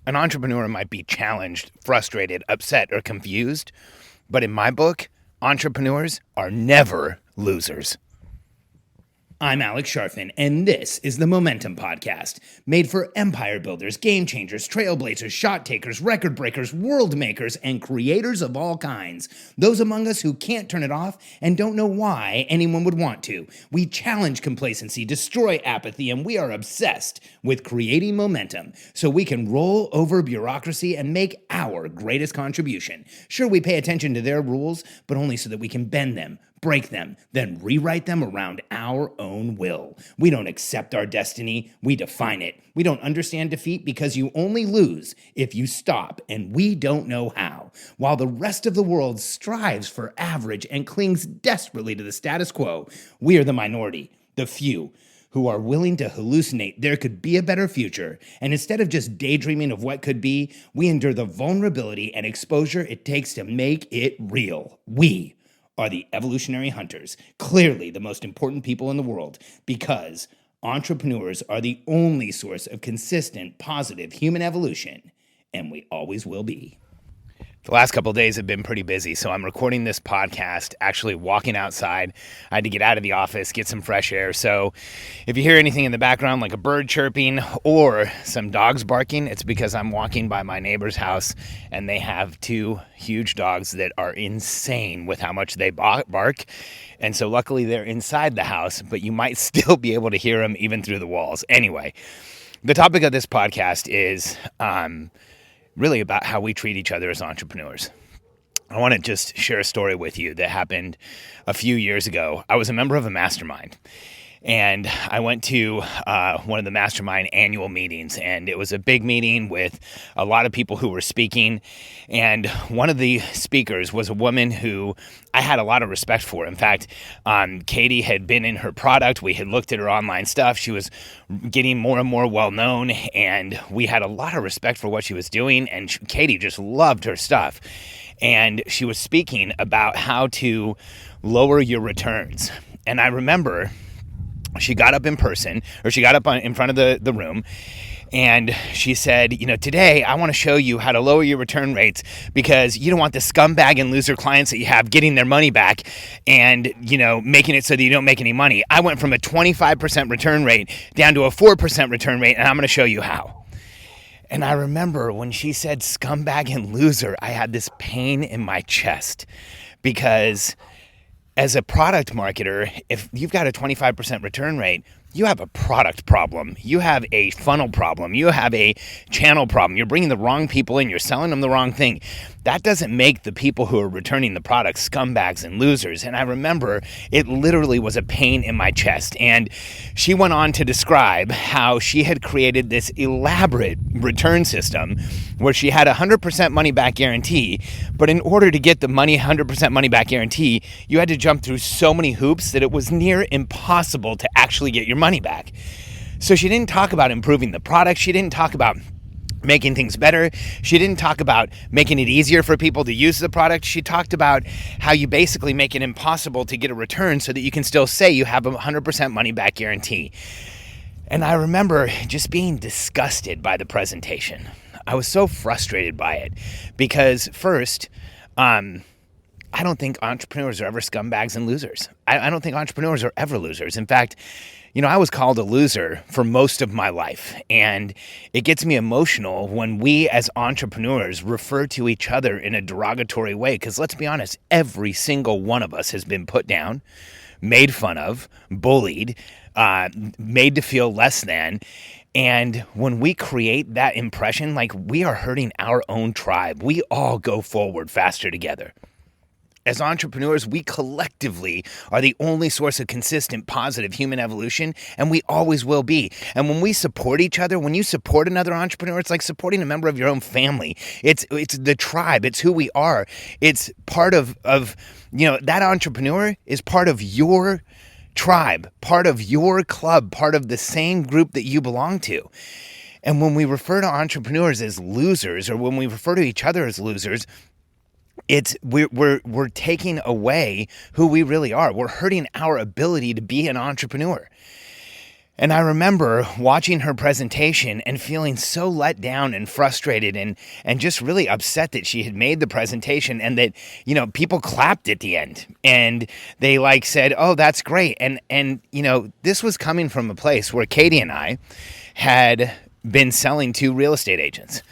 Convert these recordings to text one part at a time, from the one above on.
An entrepreneur might be challenged, frustrated, upset, or confused, but in my book, entrepreneurs are never losers. I'm Alex Sharfin, and this is the Momentum Podcast, made for empire builders, game changers, trailblazers, shot takers, record breakers, world makers, and creators of all kinds. Those among us who can't turn it off and don't know why anyone would want to. We challenge complacency, destroy apathy, and we are obsessed with creating momentum so we can roll over bureaucracy and make our greatest contribution. Sure, we pay attention to their rules, but only so that we can bend them, break them, then rewrite them around our own will. We don't accept our destiny, we define it. We don't understand defeat because you only lose if you stop, and we don't know how. While the rest of the world strives for average and clings desperately to the status quo, we are the minority, the few, who are willing to hallucinate there could be a better future, and instead of just daydreaming of what could be, we endure the vulnerability and exposure it takes to make it real. We are the evolutionary hunters, clearly the most important people in the world, because entrepreneurs are the only source of consistent, positive human evolution, and we always will be. The last couple of days have been pretty busy, so I'm recording this podcast actually walking outside. I had to get out of the office, get some fresh air. So if you hear anything in the background like a bird chirping or some dogs barking, it's because I'm walking by my neighbor's house and they have two huge dogs that are insane with how much they bark. And so luckily they're inside the house, but you might still be able to hear them even through the walls. Anyway, the topic of this podcast is really about how we treat each other as entrepreneurs. I want to just share a story with you that happened a few years ago. I was a member of a mastermind, and I went to one of the mastermind annual meetings, and it was a big meeting with a lot of people who were speaking, and one of the speakers was a woman who I had a lot of respect for. In fact, Katie had been in her product. We had looked at her online stuff. She was getting more and more well-known, and we had a lot of respect for what she was doing, and Katie just loved her stuff. And she was speaking about how to lower your returns. And I remember she got up in person, or she got up in front of the room, and she said, today I want to show you how to lower your return rates because you don't want the scumbag and loser clients that you have getting their money back and, making it so that you don't make any money. I went from a 25% return rate down to a 4% return rate, and I'm going to show you how. And I remember when she said scumbag and loser, I had this pain in my chest because as a product marketer, if you've got a 25% return rate, you have a product problem. You have a funnel problem. You have a channel problem. You're bringing the wrong people in. You're selling them the wrong thing. That doesn't make the people who are returning the product scumbags and losers. And I remember it literally was a pain in my chest. And she went on to describe how she had created this elaborate return system where she had a 100% money back guarantee. But in order to get the 100% money back guarantee, you had to jump through so many hoops that it was near impossible to actually get your money back. So she didn't talk about improving the product. She didn't talk about making things better. She didn't talk about making it easier for people to use the product. She talked about how you basically make it impossible to get a return so that you can still say you have a 100% money back guarantee. And I remember just being disgusted by the presentation. I was so frustrated by it because first, I don't think entrepreneurs are ever scumbags and losers. I don't think entrepreneurs are ever losers. In fact, I was called a loser for most of my life, and it gets me emotional when we as entrepreneurs refer to each other in a derogatory way, because let's be honest, every single one of us has been put down, made fun of, bullied, made to feel less than. And when we create that impression, like we are hurting our own tribe, we all go forward faster together. As entrepreneurs, we collectively are the only source of consistent, positive human evolution, and we always will be. And when we support each other, when you support another entrepreneur, it's like supporting a member of your own family. It's the tribe. It's who we are. It's part of that entrepreneur is part of your tribe, part of your club, part of the same group that you belong to. And when we refer to entrepreneurs as losers, or when we refer to each other as losers, we're taking away who we really are. We're hurting our ability to be an entrepreneur. And I remember watching her presentation and feeling so let down and frustrated and just really upset that she had made the presentation and that, people clapped at the end and they said, "Oh, that's great." And this was coming from a place where Katie and I had been selling to real estate agents.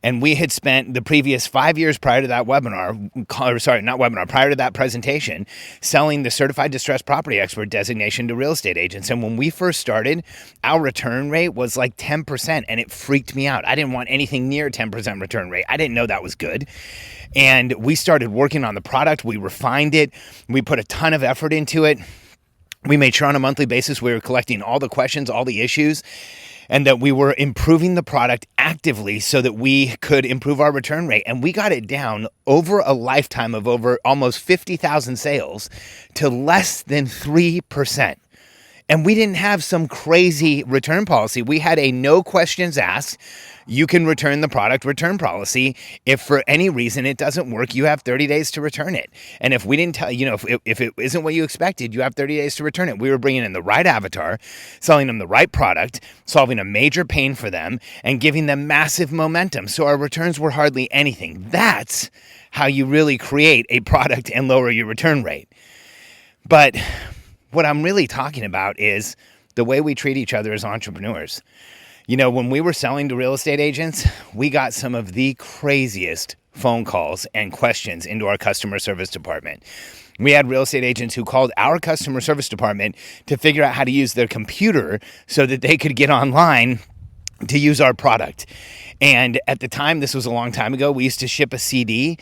And we had spent the previous 5 years prior to that prior to that presentation, selling the Certified Distressed Property Expert designation to real estate agents. And when we first started, our return rate was 10%, and it freaked me out. I didn't want anything near 10% return rate. I didn't know that was good. And we started working on the product. We refined it. We put a ton of effort into it. We made sure on a monthly basis we were collecting all the questions, all the issues, and that we were improving the product actively so that we could improve our return rate. And we got it down over a lifetime of over almost 50,000 sales to less than 3%. And we didn't have some crazy return policy. We had a no questions asked, you can return the product return policy. If for any reason it doesn't work, you have 30 days to return it. And if we didn't tell if it isn't what you expected, you have 30 days to return it. We were bringing in the right avatar, selling them the right product, solving a major pain for them, and giving them massive momentum. So our returns were hardly anything. That's how you really create a product and lower your return rate. But what I'm really talking about is the way we treat each other as entrepreneurs. When we were selling to real estate agents, we got some of the craziest phone calls and questions into our customer service department. We had real estate agents who called our customer service department to figure out how to use their computer so that they could get online to use our product. And at the time, this was a long time ago, we used to ship a CD.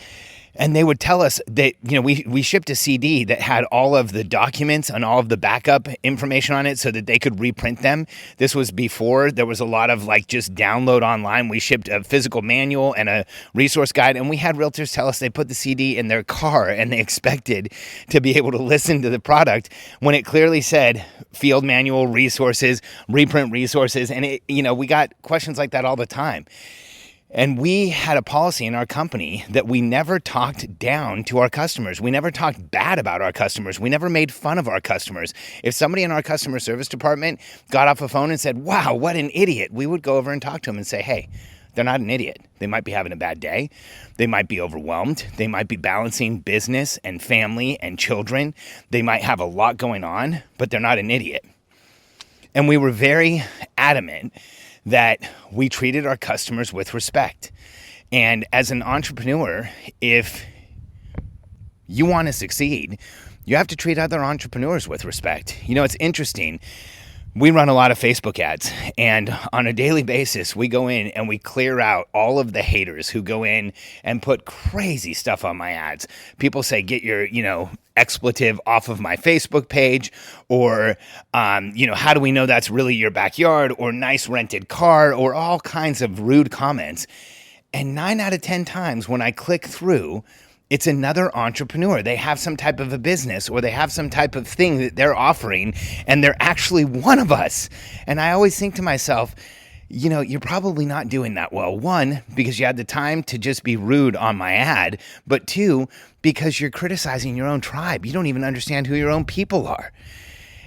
And they would tell us that, we shipped a CD that had all of the documents and all of the backup information on it so that they could reprint them. This was before there was a lot of just download online. We shipped a physical manual and a resource guide, and we had realtors tell us they put the CD in their car and they expected to be able to listen to the product when it clearly said field manual, resources, reprint resources. And we got questions like that all the time. And we had a policy in our company that we never talked down to our customers. We never talked bad about our customers. We never made fun of our customers. If somebody in our customer service department got off a phone and said, "Wow, what an idiot," we would go over and talk to them and say, "Hey, they're not an idiot. They might be having a bad day. They might be overwhelmed. They might be balancing business and family and children. They might have a lot going on, but they're not an idiot." And we were very adamant that we treated our customers with respect. And as an entrepreneur, if you want to succeed, you have to treat other entrepreneurs with respect. It's interesting. We run a lot of Facebook ads, and on a daily basis, we go in and we clear out all of the haters who go in and put crazy stuff on my ads. People say, "Get your, expletive off of my Facebook page," or, "How do we know that's really your backyard?" or "nice rented car," or all kinds of rude comments. And 9 out of 10 times when I click through, it's another entrepreneur. They have some type of a business or they have some type of thing that they're offering, and they're actually one of us. And I always think to myself, you're probably not doing that well. 1, because you had the time to just be rude on my ad, but 2, because you're criticizing your own tribe. You don't even understand who your own people are.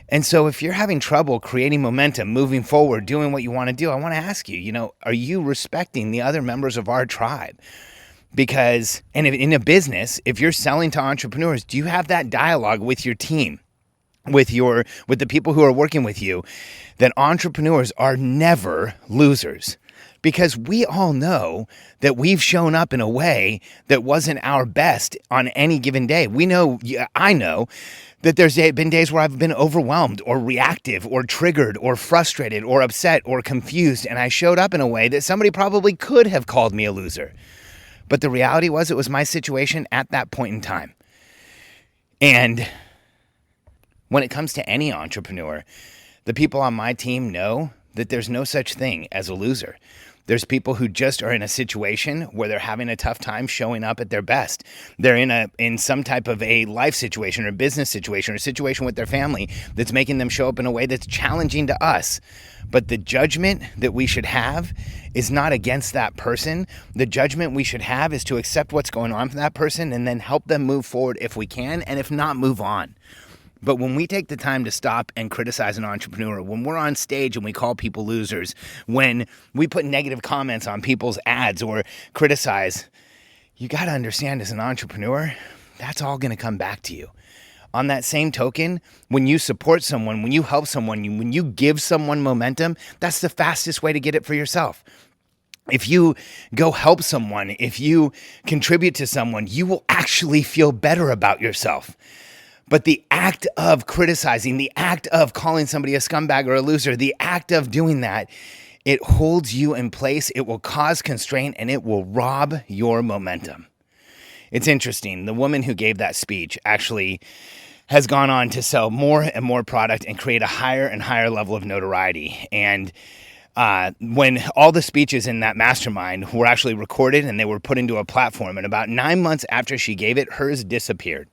And so if you're having trouble creating momentum, moving forward, doing what you want to do, I want to ask you, are you respecting the other members of our tribe? Because, and in a business, if you're selling to entrepreneurs, do you have that dialogue with your team, with the people who are working with you, that entrepreneurs are never losers? Because we all know that we've shown up in a way that wasn't our best on any given day. I know that there's been days where I've been overwhelmed or reactive or triggered or frustrated or upset or confused, and I showed up in a way that somebody probably could have called me a loser. But the reality was, it was my situation at that point in time. And when it comes to any entrepreneur, the people on my team know that there's no such thing as a loser. There's people who just are in a situation where they're having a tough time showing up at their best. They're in some type of a life situation or business situation or situation with their family that's making them show up in a way that's challenging to us. But the judgment that we should have is not against that person. The judgment we should have is to accept what's going on for that person and then help them move forward if we can, and if not, move on. But when we take the time to stop and criticize an entrepreneur, when we're on stage and we call people losers, when we put negative comments on people's ads or criticize, you got to understand as an entrepreneur, that's all going to come back to you. On that same token, when you support someone, when you help someone, when you give someone momentum, that's the fastest way to get it for yourself. If you go help someone, if you contribute to someone, you will actually feel better about yourself. But the act of criticizing, the act of calling somebody a scumbag or a loser, the act of doing that, it holds you in place, it will cause constraint, and it will rob your momentum. It's interesting. The woman who gave that speech actually has gone on to sell more and more product and create a higher and higher level of notoriety. And when all the speeches in that mastermind were actually recorded and they were put into a platform, and about 9 months after she gave it, hers disappeared.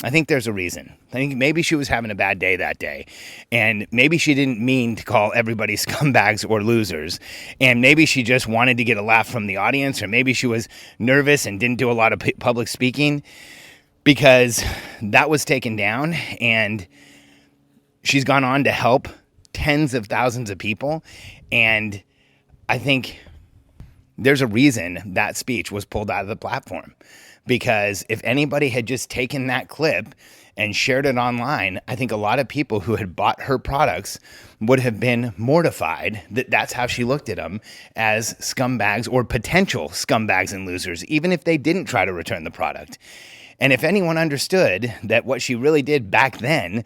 I think there's a reason. I think maybe she was having a bad day that day, and maybe she didn't mean to call everybody scumbags or losers, and maybe she just wanted to get a laugh from the audience, or maybe she was nervous and didn't do a lot of public speaking, because that was taken down, and she's gone on to help tens of thousands of people, and I think there's a reason that speech was pulled out of the platform. Because if anybody had just taken that clip and shared it online, I think a lot of people who had bought her products would have been mortified that that's how she looked at them, as scumbags or potential scumbags and losers, even if they didn't try to return the product. And if anyone understood that what she really did back then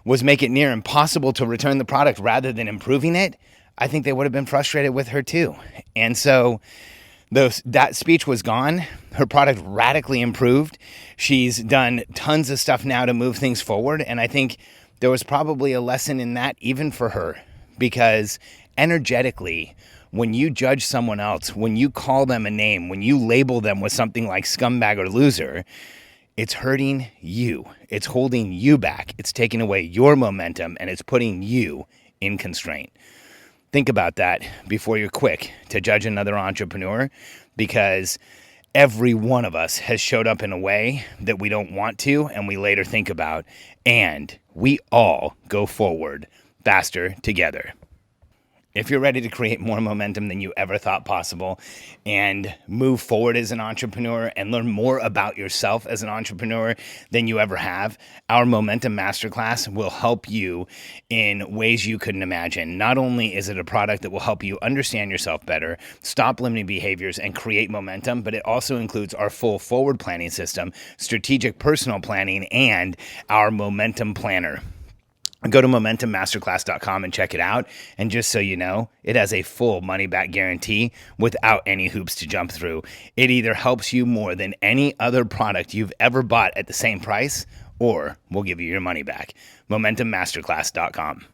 was make it near impossible to return the product rather than improving it, I think they would have been frustrated with her too. And so that speech was gone. Her product radically improved. She's done tons of stuff now to move things forward. And I think there was probably a lesson in that even for her, because energetically, when you judge someone else, when you call them a name, when you label them with something like scumbag or loser, it's hurting you. It's holding you back. It's taking away your momentum, and it's putting you in constraint. Think about that before you're quick to judge another entrepreneur, because every one of us has showed up in a way that we don't want to and we later think about, and we all go forward faster together. If you're ready to create more momentum than you ever thought possible and move forward as an entrepreneur and learn more about yourself as an entrepreneur than you ever have, our Momentum Masterclass will help you in ways you couldn't imagine. Not only is it a product that will help you understand yourself better, stop limiting behaviors, and create momentum, but it also includes our full forward planning system, strategic personal planning, and our momentum planner. Go to MomentumMasterclass.com and check it out. And just so you know, it has a full money-back guarantee without any hoops to jump through. It either helps you more than any other product you've ever bought at the same price, or we'll give you your money back. MomentumMasterclass.com.